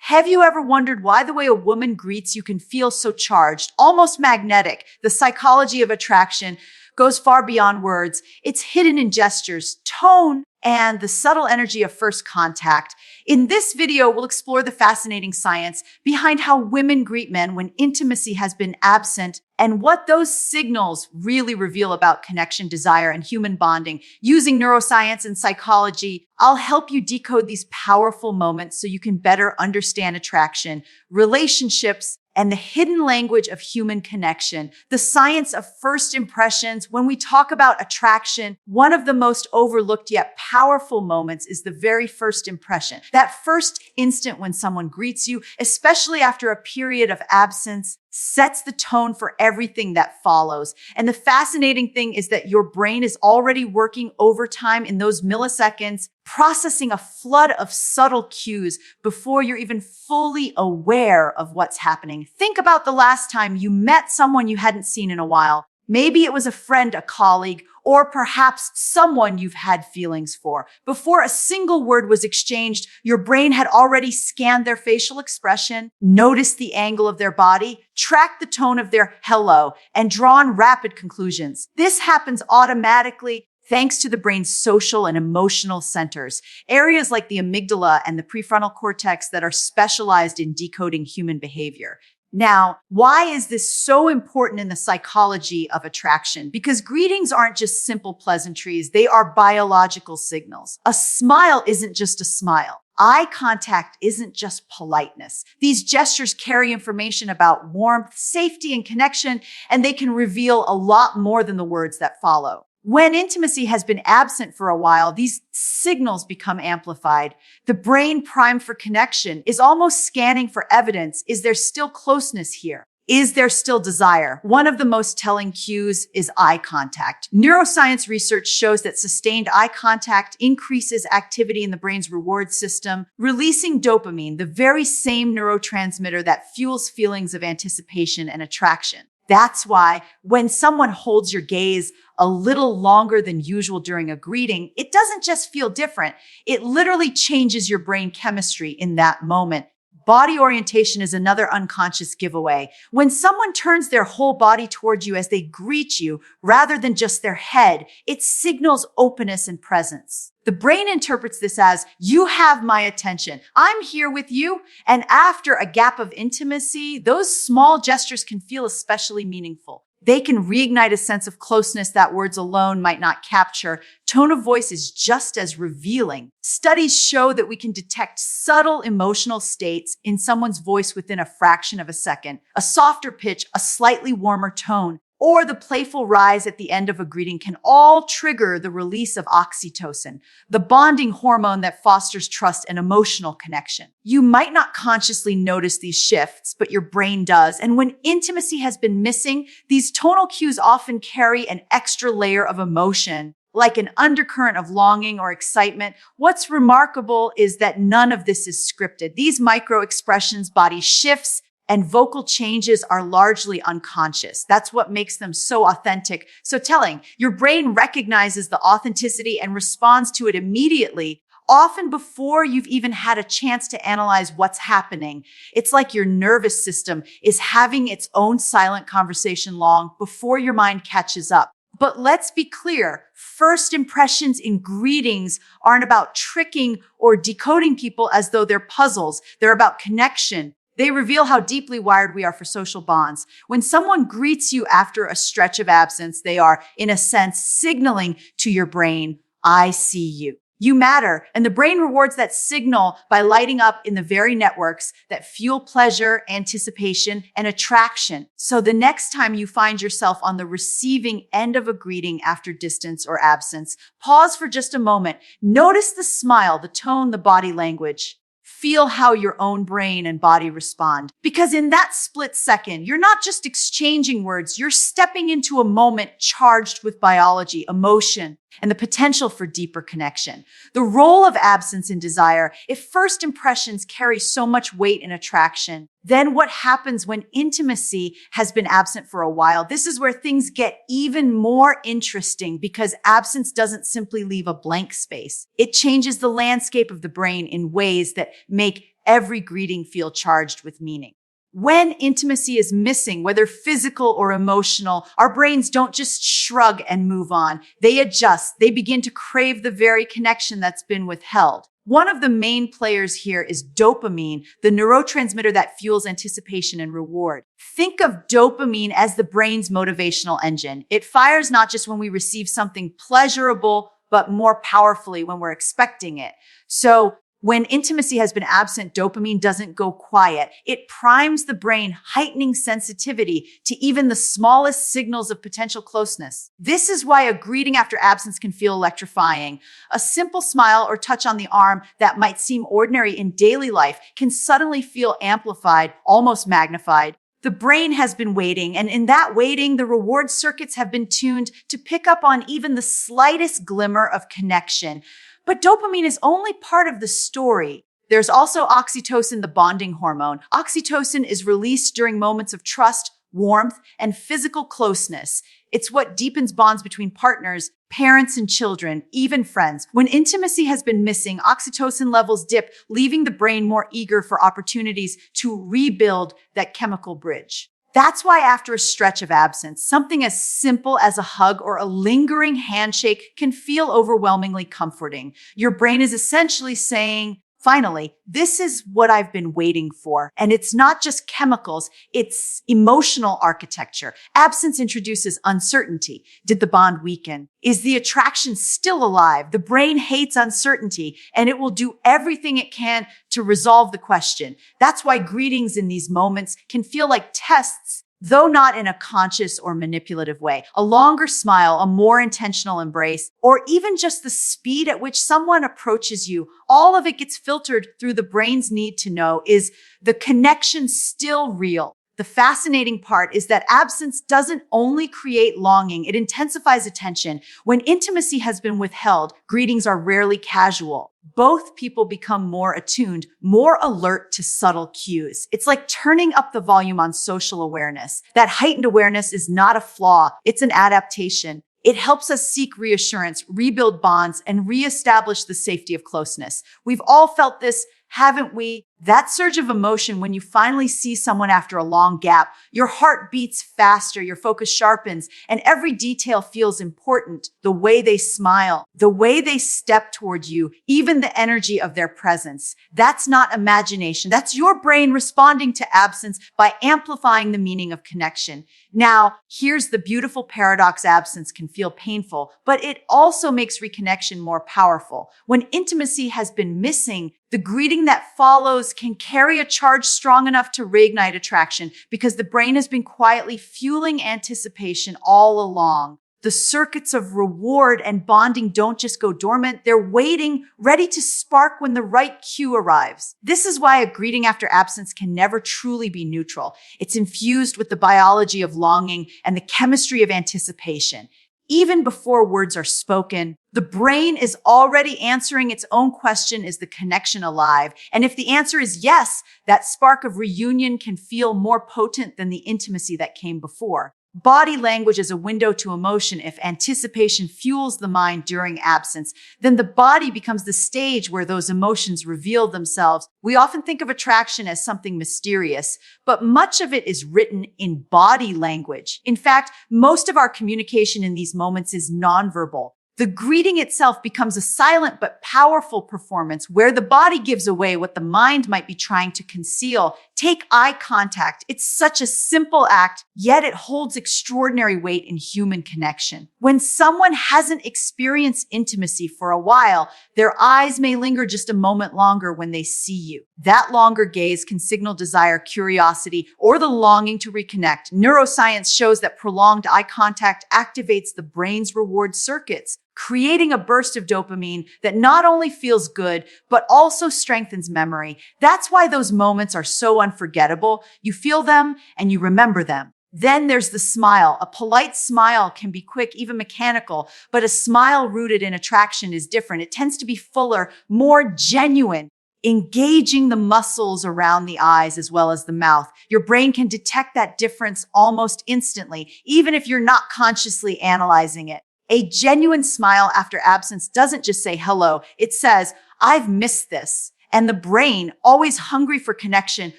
Have you ever wondered why the way a woman greets you can feel so charged, almost magnetic? The psychology of attraction goes far beyond words. It's hidden in gestures, tone, and the subtle energy of first contact. In this video, we'll explore the fascinating science behind how women greet men when intimacy has been absent and what those signals really reveal about connection, desire, and human bonding. Using neuroscience and psychology, I'll help you decode these powerful moments so you can better understand attraction, relationships, and the hidden language of human connection, the science of first impressions. When we talk about attraction, one of the most overlooked yet powerful moments is the very first impression. That first instant when someone greets you, especially after a period of absence, sets the tone for everything that follows. And the fascinating thing is that your brain is already working overtime in those milliseconds, processing a flood of subtle cues before you're even fully aware of what's happening. Think about the last time you met someone you hadn't seen in a while. Maybe it was a friend, a colleague, or perhaps someone you've had feelings for. Before a single word was exchanged, your brain had already scanned their facial expression, noticed the angle of their body, tracked the tone of their hello, and drawn rapid conclusions. This happens automatically thanks to the brain's social and emotional centers, areas like the amygdala and the prefrontal cortex that are specialized in decoding human behavior. Now, why is this so important in the psychology of attraction? Because greetings aren't just simple pleasantries, they are biological signals. A smile isn't just a smile. Eye contact isn't just politeness. These gestures carry information about warmth, safety, and connection, and they can reveal a lot more than the words that follow. When intimacy has been absent for a while, these signals become amplified. The brain, primed for connection, is almost scanning for evidence. Is there still closeness here? Is there still desire? One of the most telling cues is eye contact. Neuroscience research shows that sustained eye contact increases activity in the brain's reward system, releasing dopamine, the very same neurotransmitter that fuels feelings of anticipation and attraction. That's why when someone holds your gaze a little longer than usual during a greeting, it doesn't just feel different. It literally changes your brain chemistry in that moment. Body orientation is another unconscious giveaway. When someone turns their whole body towards you as they greet you, rather than just their head, it signals openness and presence. The brain interprets this as, you have my attention. I'm here with you. And after a gap of intimacy, those small gestures can feel especially meaningful. They can reignite a sense of closeness that words alone might not capture. Tone of voice is just as revealing. Studies show that we can detect subtle emotional states in someone's voice within a fraction of a second. A softer pitch, a slightly warmer tone, or the playful rise at the end of a greeting can all trigger the release of oxytocin, the bonding hormone that fosters trust and emotional connection. You might not consciously notice these shifts, but your brain does. And when intimacy has been missing, these tonal cues often carry an extra layer of emotion, like an undercurrent of longing or excitement. What's remarkable is that none of this is scripted. These micro expressions, body shifts, and vocal changes are largely unconscious. That's what makes them so authentic, so telling. Your brain recognizes the authenticity and responds to it immediately, often before you've even had a chance to analyze what's happening. It's like your nervous system is having its own silent conversation long before your mind catches up. But let's be clear, first impressions in greetings aren't about tricking or decoding people as though they're puzzles. They're about connection. They reveal how deeply wired we are for social bonds. When someone greets you after a stretch of absence, they are, in a sense, signaling to your brain, I see you. You matter. And the brain rewards that signal by lighting up in the very networks that fuel pleasure, anticipation, and attraction. So the next time you find yourself on the receiving end of a greeting after distance or absence, pause for just a moment. Notice the smile, the tone, the body language. Feel how your own brain and body respond. Because in that split second, you're not just exchanging words, you're stepping into a moment charged with biology, emotion, and the potential for deeper connection. The role of absence in desire, if first impressions carry so much weight in attraction, then what happens when intimacy has been absent for a while? This is where things get even more interesting because absence doesn't simply leave a blank space. It changes the landscape of the brain in ways that make every greeting feel charged with meaning. When intimacy is missing, whether physical or emotional, our brains don't just shrug and move on. They adjust. They begin to crave the very connection that's been withheld. One of the main players here is dopamine, the neurotransmitter that fuels anticipation and reward. Think of dopamine as the brain's motivational engine. It fires not just when we receive something pleasurable, but more powerfully when we're expecting it. So when intimacy has been absent, dopamine doesn't go quiet. It primes the brain, heightening sensitivity to even the smallest signals of potential closeness. This is why a greeting after absence can feel electrifying. A simple smile or touch on the arm that might seem ordinary in daily life can suddenly feel amplified, almost magnified. The brain has been waiting, and in that waiting, the reward circuits have been tuned to pick up on even the slightest glimmer of connection. But dopamine is only part of the story. There's also oxytocin, the bonding hormone. Oxytocin is released during moments of trust, warmth, and physical closeness. It's what deepens bonds between partners, parents and children, even friends. When intimacy has been missing, oxytocin levels dip, leaving the brain more eager for opportunities to rebuild that chemical bridge. That's why after a stretch of absence, something as simple as a hug or a lingering handshake can feel overwhelmingly comforting. Your brain is essentially saying, finally, this is what I've been waiting for. And it's not just chemicals, it's emotional architecture. Absence introduces uncertainty. Did the bond weaken? Is the attraction still alive? The brain hates uncertainty, and it will do everything it can to resolve the question. That's why greetings in these moments can feel like tests, though not in a conscious or manipulative way. A longer smile, a more intentional embrace, or even just the speed at which someone approaches you, all of it gets filtered through the brain's need to know, is the connection still real? The fascinating part is that absence doesn't only create longing, it intensifies attention. When intimacy has been withheld, greetings are rarely casual. Both people become more attuned, more alert to subtle cues. It's like turning up the volume on social awareness. That heightened awareness is not a flaw, it's an adaptation. It helps us seek reassurance, rebuild bonds, and reestablish the safety of closeness. We've all felt this, haven't we? That surge of emotion when you finally see someone after a long gap, your heart beats faster, your focus sharpens, and every detail feels important. The way they smile, the way they step toward you, even the energy of their presence. That's not imagination. That's your brain responding to absence by amplifying the meaning of connection. Now, here's the beautiful paradox: absence can feel painful, but it also makes reconnection more powerful. When intimacy has been missing, the greeting that follows can carry a charge strong enough to reignite attraction because the brain has been quietly fueling anticipation all along. The circuits of reward and bonding don't just go dormant, they're waiting, ready to spark when the right cue arrives. This is why a greeting after absence can never truly be neutral. It's infused with the biology of longing and the chemistry of anticipation. Even before words are spoken, the brain is already answering its own question: is the connection alive? And if the answer is yes, that spark of reunion can feel more potent than the intimacy that came before. Body language is a window to emotion. If anticipation fuels the mind during absence, then the body becomes the stage where those emotions reveal themselves. We often think of attraction as something mysterious, but much of it is written in body language. In fact, most of our communication in these moments is nonverbal. The greeting itself becomes a silent but powerful performance where the body gives away what the mind might be trying to conceal. Take eye contact. It's such a simple act, yet it holds extraordinary weight in human connection. When someone hasn't experienced intimacy for a while, their eyes may linger just a moment longer when they see you. That longer gaze can signal desire, curiosity, or the longing to reconnect. Neuroscience shows that prolonged eye contact activates the brain's reward circuits, creating a burst of dopamine that not only feels good, but also strengthens memory. That's why those moments are so unforgettable. You feel them and you remember them. Then there's the smile. A polite smile can be quick, even mechanical, but a smile rooted in attraction is different. It tends to be fuller, more genuine, engaging the muscles around the eyes as well as the mouth. Your brain can detect that difference almost instantly, even if you're not consciously analyzing it. A genuine smile after absence doesn't just say hello. It says, I've missed this. And the brain, always hungry for connection,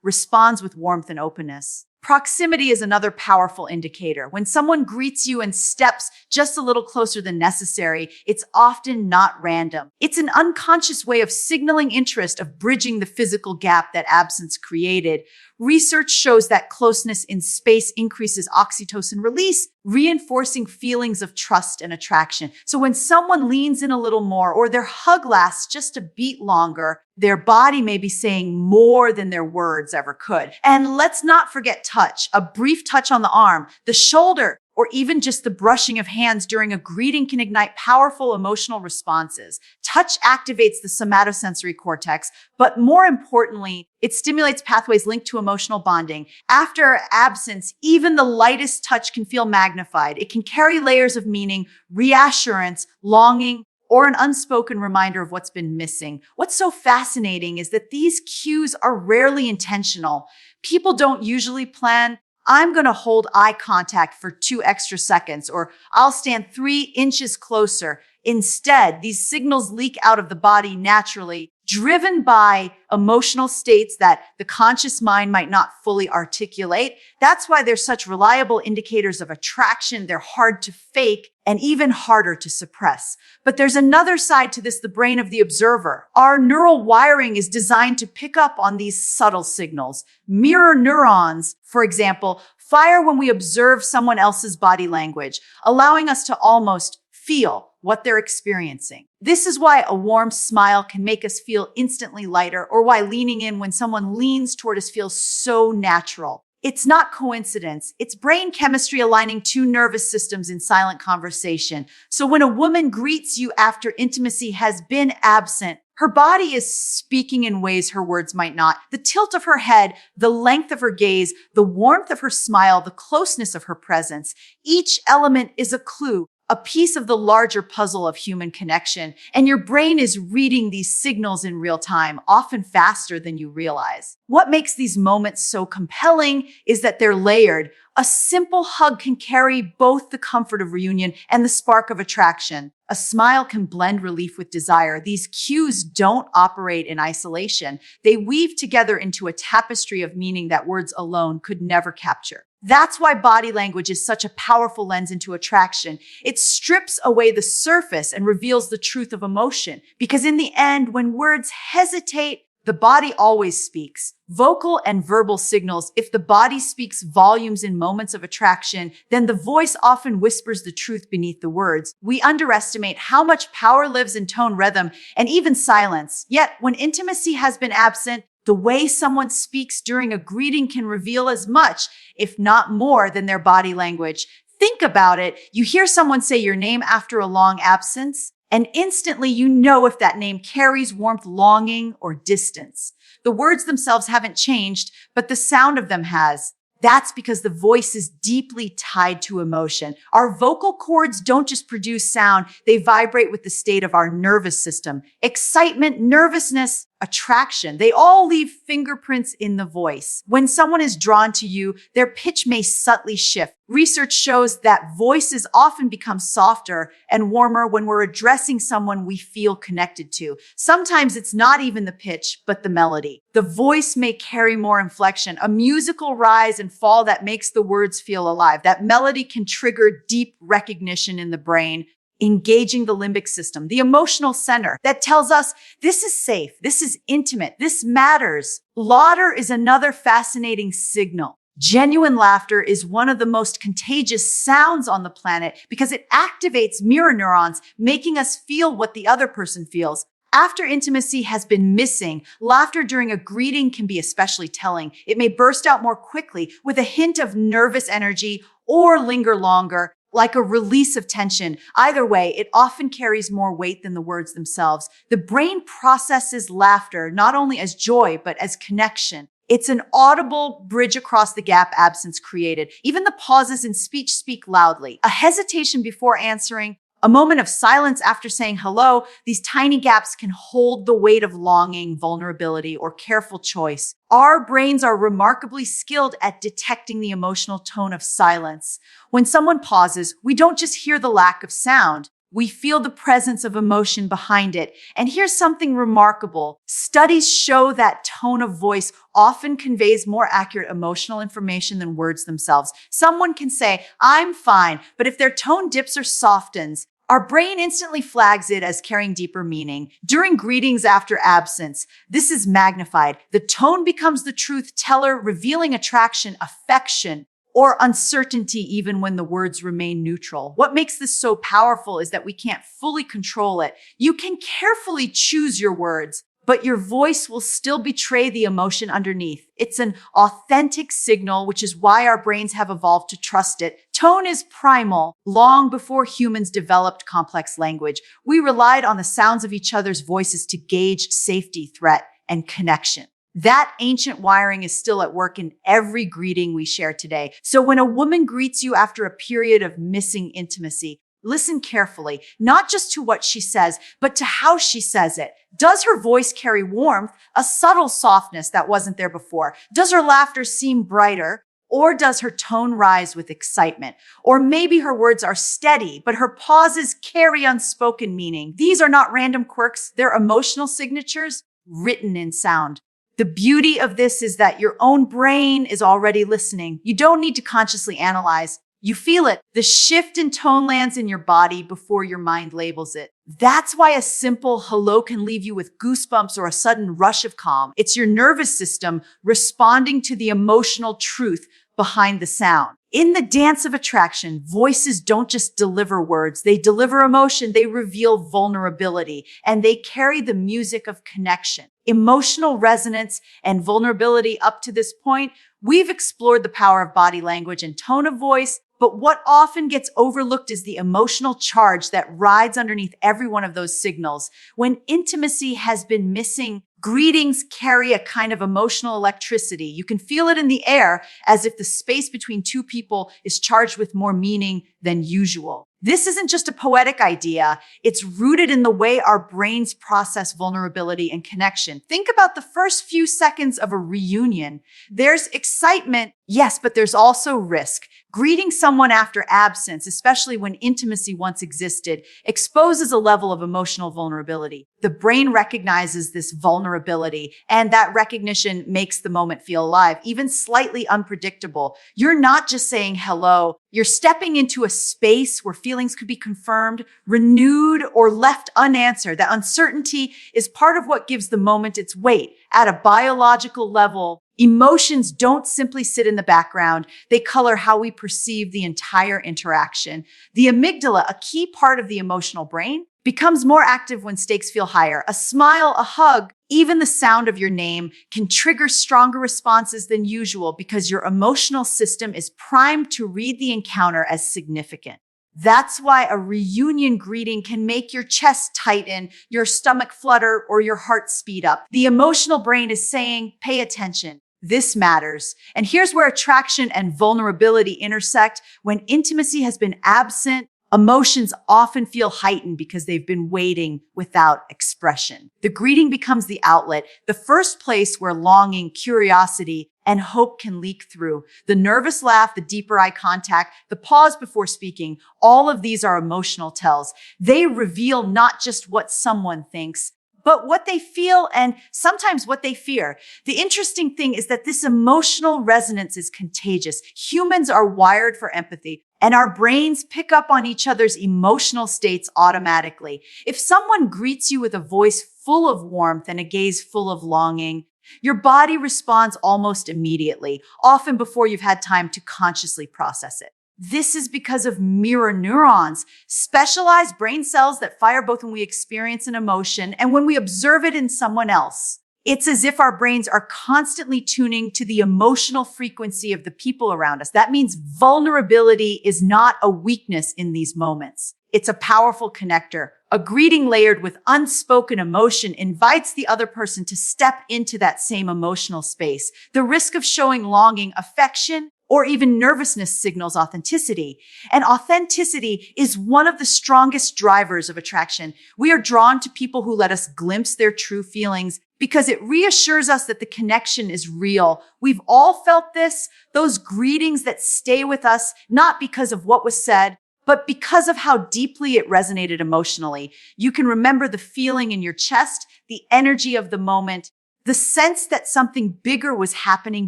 responds with warmth and openness. Proximity is another powerful indicator. When someone greets you and steps just a little closer than necessary, it's often not random. It's an unconscious way of signaling interest, of bridging the physical gap that absence created. Research shows that closeness in space increases oxytocin release, reinforcing feelings of trust and attraction. So when someone leans in a little more or their hug lasts just a beat longer, their body may be saying more than their words ever could. And let's not forget touch. A brief touch on the arm, the shoulder, or even just the brushing of hands during a greeting can ignite powerful emotional responses. Touch activates the somatosensory cortex, but more importantly, it stimulates pathways linked to emotional bonding. After absence, even the lightest touch can feel magnified. It can carry layers of meaning, reassurance, longing, or an unspoken reminder of what's been missing. What's so fascinating is that these cues are rarely intentional. People don't usually plan, I'm going to hold eye contact for 2 extra seconds, or I'll stand 3 inches closer. Instead, these signals leak out of the body naturally, driven by emotional states that the conscious mind might not fully articulate. That's why they're such reliable indicators of attraction. They're hard to fake and even harder to suppress. But there's another side to this, the brain of the observer. Our neural wiring is designed to pick up on these subtle signals. Mirror neurons, for example, fire when we observe someone else's body language, allowing us to almost feel what they're experiencing. This is why a warm smile can make us feel instantly lighter, or why leaning in when someone leans toward us feels so natural. It's not coincidence. It's brain chemistry aligning 2 nervous systems in silent conversation. So when a woman greets you after intimacy has been absent, her body is speaking in ways her words might not. The tilt of her head, the length of her gaze, the warmth of her smile, the closeness of her presence. Each element is a clue, a piece of the larger puzzle of human connection, and your brain is reading these signals in real time, often faster than you realize. What makes these moments so compelling is that they're layered. A simple hug can carry both the comfort of reunion and the spark of attraction. A smile can blend relief with desire. These cues don't operate in isolation. They weave together into a tapestry of meaning that words alone could never capture. That's why body language is such a powerful lens into attraction. It strips away the surface and reveals the truth of emotion. Because in the end, when words hesitate, the body always speaks. Vocal and verbal signals. If the body speaks volumes in moments of attraction, then the voice often whispers the truth beneath the words. We underestimate how much power lives in tone, rhythm, and even silence. Yet, when intimacy has been absent, the way someone speaks during a greeting can reveal as much, if not more, than their body language. Think about it. You hear someone say your name after a long absence, and instantly you know if that name carries warmth, longing, or distance. The words themselves haven't changed, but the sound of them has. That's because the voice is deeply tied to emotion. Our vocal cords don't just produce sound, they vibrate with the state of our nervous system. Excitement, nervousness, attraction, they all leave fingerprints in the voice. When someone is drawn to you, their pitch may subtly shift. Research shows that voices often become softer and warmer when we're addressing someone we feel connected to. Sometimes it's not even the pitch, but the melody. The voice may carry more inflection, a musical rise and fall that makes the words feel alive. That melody can trigger deep recognition in the brain, engaging the limbic system, the emotional center that tells us this is safe, this is intimate, this matters. Laughter is another fascinating signal. Genuine laughter is one of the most contagious sounds on the planet because it activates mirror neurons, making us feel what the other person feels. After intimacy has been missing, laughter during a greeting can be especially telling. It may burst out more quickly with a hint of nervous energy or linger longer, like a release of tension. Either way, it often carries more weight than the words themselves. The brain processes laughter not only as joy, but as connection. It's an audible bridge across the gap absence created. Even the pauses in speech speak loudly. A hesitation before answering, a moment of silence after saying hello, these tiny gaps can hold the weight of longing, vulnerability, or careful choice. Our brains are remarkably skilled at detecting the emotional tone of silence. When someone pauses, we don't just hear the lack of sound. We feel the presence of emotion behind it. And here's something remarkable. Studies show that tone of voice often conveys more accurate emotional information than words themselves. Someone can say, "I'm fine," but if their tone dips or softens, our brain instantly flags it as carrying deeper meaning. During greetings after absence, this is magnified. The tone becomes the truth teller, revealing attraction, affection, or uncertainty even when the words remain neutral. What makes this so powerful is that we can't fully control it. You can carefully choose your words, but your voice will still betray the emotion underneath. It's an authentic signal, which is why our brains have evolved to trust it. Tone is primal. Long before humans developed complex language, we relied on the sounds of each other's voices to gauge safety, threat, and connection. That ancient wiring is still at work in every greeting we share today. So when a woman greets you after a period of missing intimacy, listen carefully, not just to what she says, but to how she says it. Does her voice carry warmth, a subtle softness that wasn't there before? Does her laughter seem brighter? Or does her tone rise with excitement? Or maybe her words are steady, but her pauses carry unspoken meaning. These are not random quirks. They're emotional signatures written in sound. The beauty of this is that your own brain is already listening. You don't need to consciously analyze. You feel it. The shift in tone lands in your body before your mind labels it. That's why a simple hello can leave you with goosebumps or a sudden rush of calm. It's your nervous system responding to the emotional truth behind the sound. In the dance of attraction, voices don't just deliver words. They deliver emotion. They reveal vulnerability, and they carry the music of connection. Emotional resonance and vulnerability. Up to this point, we've explored the power of body language and tone of voice, but what often gets overlooked is the emotional charge that rides underneath every one of those signals. When intimacy has been missing, greetings carry a kind of emotional electricity. You can feel it in the air, as if the space between two people is charged with more meaning than usual. This isn't just a poetic idea. It's rooted in the way our brains process vulnerability and connection. Think about the first few seconds of a reunion. There's excitement, yes, but there's also risk. Greeting someone after absence, especially when intimacy once existed, exposes a level of emotional vulnerability. The brain recognizes this vulnerability, and that recognition makes the moment feel alive, even slightly unpredictable. You're not just saying hello. You're stepping into a space where feelings could be confirmed, renewed, or left unanswered. That uncertainty is part of what gives the moment its weight. At a biological level, emotions don't simply sit in the background. They color how we perceive the entire interaction. The amygdala, a key part of the emotional brain, becomes more active when stakes feel higher. A smile, a hug, even the sound of your name can trigger stronger responses than usual because your emotional system is primed to read the encounter as significant. That's why a reunion greeting can make your chest tighten, your stomach flutter, or your heart speed up. The emotional brain is saying, pay attention. This matters. And here's where attraction and vulnerability intersect. When intimacy has been absent, emotions often feel heightened because they've been waiting without expression. The greeting becomes the outlet, the first place where longing, curiosity, and hope can leak through. The nervous laugh, the deeper eye contact, the pause before speaking, all of these are emotional tells. They reveal not just what someone thinks, but what they feel and sometimes what they fear. The interesting thing is that this emotional resonance is contagious. Humans are wired for empathy, and our brains pick up on each other's emotional states automatically. If someone greets you with a voice full of warmth and a gaze full of longing, your body responds almost immediately, often before you've had time to consciously process it. This is because of mirror neurons, specialized brain cells that fire both when we experience an emotion and when we observe it in someone else. It's as if our brains are constantly tuning to the emotional frequency of the people around us. That means vulnerability is not a weakness in these moments. It's a powerful connector. A greeting layered with unspoken emotion invites the other person to step into that same emotional space. The risk of showing longing, affection, or even nervousness signals authenticity. And authenticity is one of the strongest drivers of attraction. We are drawn to people who let us glimpse their true feelings because it reassures us that the connection is real. We've all felt this, those greetings that stay with us, not because of what was said, But because of how deeply it resonated emotionally, you can remember the feeling in your chest, the energy of the moment, the sense that something bigger was happening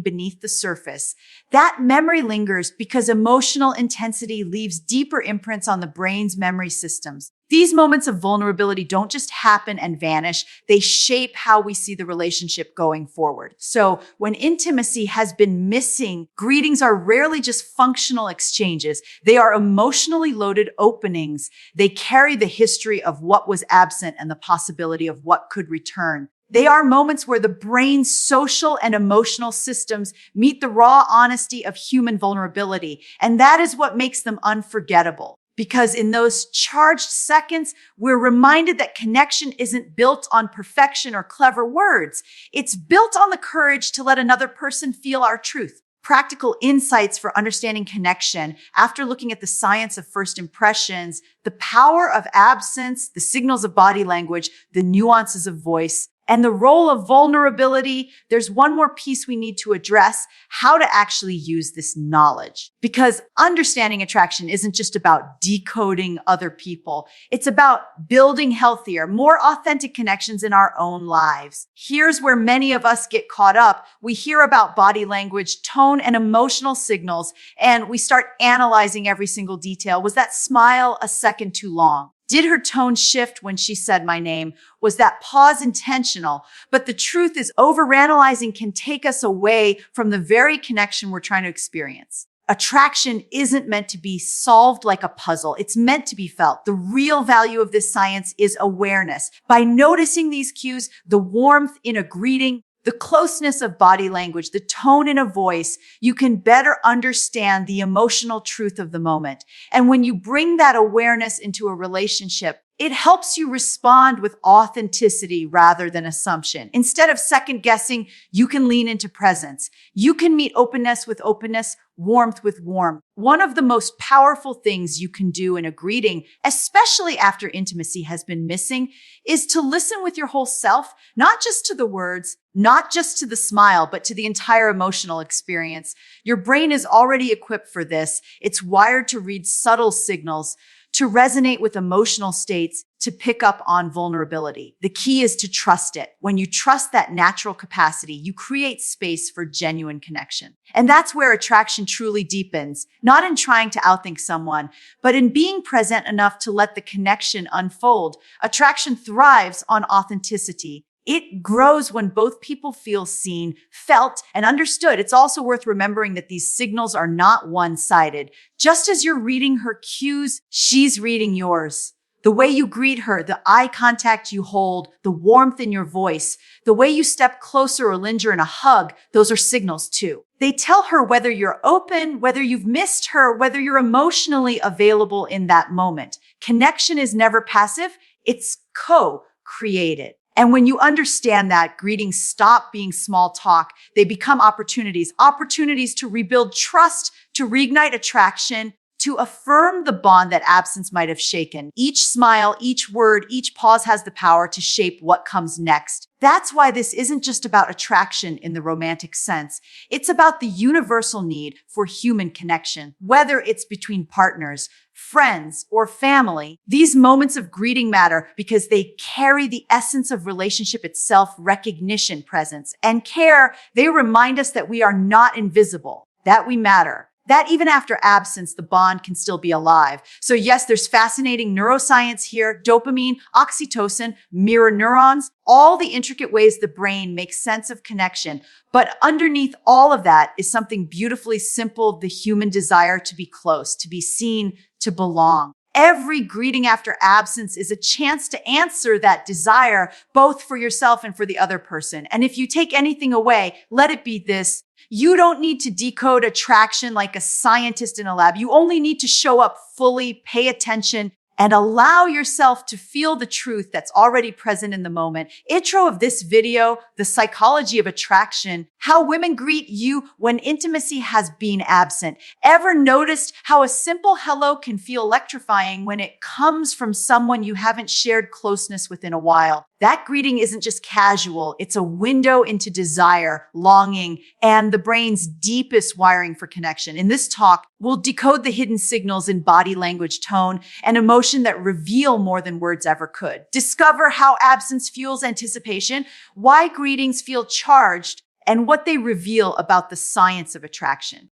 beneath the surface. That memory lingers because emotional intensity leaves deeper imprints on the brain's memory systems. These moments of vulnerability don't just happen and vanish, they shape how we see the relationship going forward. So when intimacy has been missing, greetings are rarely just functional exchanges. They are emotionally loaded openings. They carry the history of what was absent and the possibility of what could return. They are moments where the brain's social and emotional systems meet the raw honesty of human vulnerability. And that is what makes them unforgettable. Because in those charged seconds, we're reminded that connection isn't built on perfection or clever words. It's built on the courage to let another person feel our truth. Practical insights for understanding connection after looking at the science of first impressions, the power of absence, the signals of body language, the nuances of voice, and the role of vulnerability. There's one more piece we need to address: how to actually use this knowledge. Because understanding attraction isn't just about decoding other people. It's about building healthier, more authentic connections in our own lives. Here's where many of us get caught up. We hear about body language, tone, and emotional signals, and we start analyzing every single detail. Was that smile a second too long? Did her tone shift when she said my name? Was that pause intentional? But the truth is, overanalyzing can take us away from the very connection we're trying to experience. Attraction isn't meant to be solved like a puzzle. It's meant to be felt. The real value of this science is awareness. By noticing these cues, the warmth in a greeting, the closeness of body language, the tone in a voice, you can better understand the emotional truth of the moment. And when you bring that awareness into a relationship, it helps you respond with authenticity rather than assumption. Instead of second guessing, you can lean into presence. You can meet openness with openness, warmth with warmth. One of the most powerful things you can do in a greeting, especially after intimacy has been missing, is to listen with your whole self, not just to the words, not just to the smile, but to the entire emotional experience. Your brain is already equipped for this. It's wired to read subtle signals, to resonate with emotional states, to pick up on vulnerability. The key is to trust it. When you trust that natural capacity, you create space for genuine connection. And that's where attraction truly deepens, not in trying to outthink someone, but in being present enough to let the connection unfold. Attraction thrives on authenticity. It grows when both people feel seen, felt, and understood. It's also worth remembering that these signals are not one-sided. Just as you're reading her cues, she's reading yours. The way you greet her, the eye contact you hold, the warmth in your voice, the way you step closer or linger in a hug, those are signals too. They tell her whether you're open, whether you've missed her, whether you're emotionally available in that moment. Connection is never passive. It's co-created. And when you understand that, greetings stop being small talk. They become opportunities to rebuild trust, to reignite attraction, to affirm the bond that absence might have shaken. Each smile, each word, each pause has the power to shape what comes next. That's why this isn't just about attraction in the romantic sense. It's about the universal need for human connection, whether it's between partners, friends, or family. These moments of greeting matter because they carry the essence of relationship itself: recognition, presence, and care. They remind us that we are not invisible, that we matter, that even after absence, the bond can still be alive. So yes, there's fascinating neuroscience here: dopamine, oxytocin, mirror neurons, all the intricate ways the brain makes sense of connection. But underneath all of that is something beautifully simple: the human desire to be close, to be seen, to belong. Every greeting after absence is a chance to answer that desire, both for yourself and for the other person. And if you take anything away, let it be this: you don't need to decode attraction like a scientist in a lab. You only need to show up fully, pay attention, and allow yourself to feel the truth that's already present in the moment. Intro of this video, the psychology of attraction, how women greet you when intimacy has been absent. Ever noticed how a simple hello can feel electrifying when it comes from someone you haven't shared closeness with in a while? That greeting isn't just casual. It's a window into desire, longing, and the brain's deepest wiring for connection. In this talk, we'll decode the hidden signals in body language, tone, and emotion that reveal more than words ever could. Discover how absence fuels anticipation, why greetings feel charged, and what they reveal about the science of attraction.